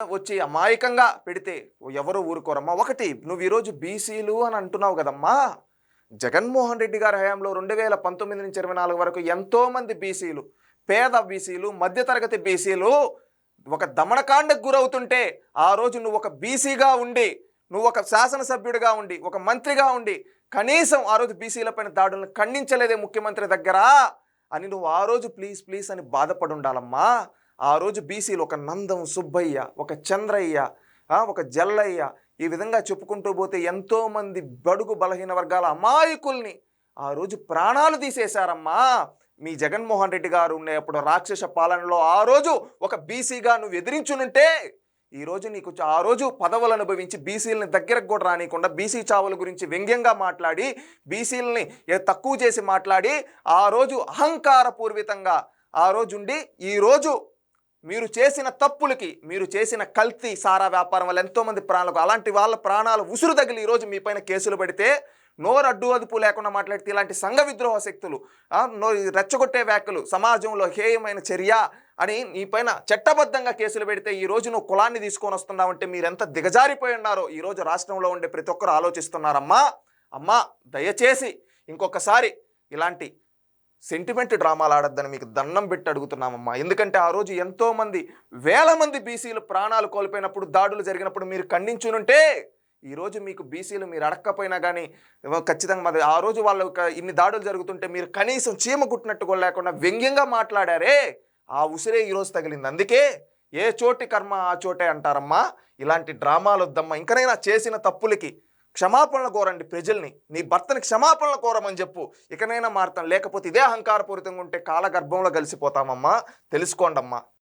వచ్చి అమాయకంగా పెడితే ఎవరు ఊరుకోరమ్మా. ఒకటి నువ్వు ఈరోజు బీసీలు అని అంటున్నావు కదమ్మా. జగన్మోహన్ రెడ్డి గారి హయాంలో 2019 నుంచి 24 వరకు ఎంతోమంది బీసీలు, పేద బీసీలు, మధ్యతరగతి బీసీలు ఒక దమనకాండకు గురవుతుంటే ఆ రోజు నువ్వు ఒక బీసీగా ఉండి, నువ్వు ఒక శాసనసభ్యుడిగా ఉండి, ఒక మంత్రిగా ఉండి కనీసం ఆ రోజు బీసీలపైన దాడులను ఖండించలేదే ముఖ్యమంత్రి దగ్గర అని నువ్వు ఆ రోజు ప్లీజ్ ప్లీజ్ అని బాధపడి ఉండాలమ్మా. ఆ రోజు బీసీలు ఒక నందం సుబ్బయ్య, ఒక చంద్రయ్య, ఒక జల్లయ్య, ఈ విధంగా చెప్పుకుంటూ పోతే ఎంతోమంది బడుగు బలహీన వర్గాల అమాయకుల్ని ఆ రోజు ప్రాణాలు తీసేశారమ్మా. మీ జగన్మోహన్ రెడ్డి గారు ఉండేప్పుడు రాక్షస పాలనలో ఆ రోజు ఒక బీసీగా నువ్వు ఎదిరించునుంటే ఈరోజు నీకు ఆ రోజు పదవులు అనుభవించి బీసీలని దగ్గరకు కూడా రానియకుండా బీసీ చావుల గురించి వ్యంగ్యంగా మాట్లాడి బీసీలని తక్కువ చేసి మాట్లాడి ఆ రోజు అహంకారపూర్వితంగా ఆ రోజు ఉండి ఈరోజు మీరు చేసిన తప్పులకి, మీరు చేసిన కల్తీ సారా వ్యాపారం వల్ల ఎంతోమంది ప్రాణాలకు, అలాంటి వాళ్ళ ప్రాణాలు ఉసురు తగిలి ఈరోజు మీ పైన కేసులు పడితే నోరు అడ్డు అదుపు లేకుండా మాట్లాడితే ఇలాంటి సంఘ విద్రోహ శక్తులు, రెచ్చగొట్టే వ్యాఖ్యలు, సమాజంలో హేయమైన చర్య అని నీ పైన చట్టబద్ధంగా కేసులు పెడితే ఈరోజు నువ్వు కులాన్ని తీసుకొని వస్తున్నావంటే మీరెంత దిగజారిపోయి ఉన్నారో ఈరోజు రాష్ట్రంలో ఉండే ప్రతి ఒక్కరు ఆలోచిస్తున్నారమ్మా. అమ్మా దయచేసి ఇంకొకసారి ఇలాంటి సెంటిమెంట్ డ్రామాలు ఆడొద్దని మీకు దండం పెట్టి అడుగుతున్నామమ్మా. ఎందుకంటే ఆ రోజు ఎంతోమంది వేల మంది బీసీలు ప్రాణాలు కోల్పోయినప్పుడు, దాడులు జరిగినప్పుడు మీరు ఖండించునుంటే ఈరోజు మీకు బీసీలు మీరు అడక్కపోయినా కానీ ఖచ్చితంగా ఆ రోజు వాళ్ళు ఇన్ని దాడులు జరుగుతుంటే మీరు కనీసం చీమ కుట్టినట్టు కూడా లేకుండా వ్యంగ్యంగా మాట్లాడారే, ఆ ఉసిరే ఈరోజు తగిలింది. అందుకే ఏ చోటి కర్మ ఆ చోటే అంటారమ్మా. ఇలాంటి డ్రామాలు వద్దమ్మా. ఇంకనైనా చేసిన తప్పులకి క్షమాపణలు కోరండి ప్రజల్ని. నీ భర్తని క్షమాపణలు కోరమని చెప్పు. ఇకనైనా మారుతాం, లేకపోతే ఇదే అహంకారపూరితంగా ఉంటే కాలగర్భంలో కలిసిపోతామమ్మా. తెలుసుకోండమ్మా.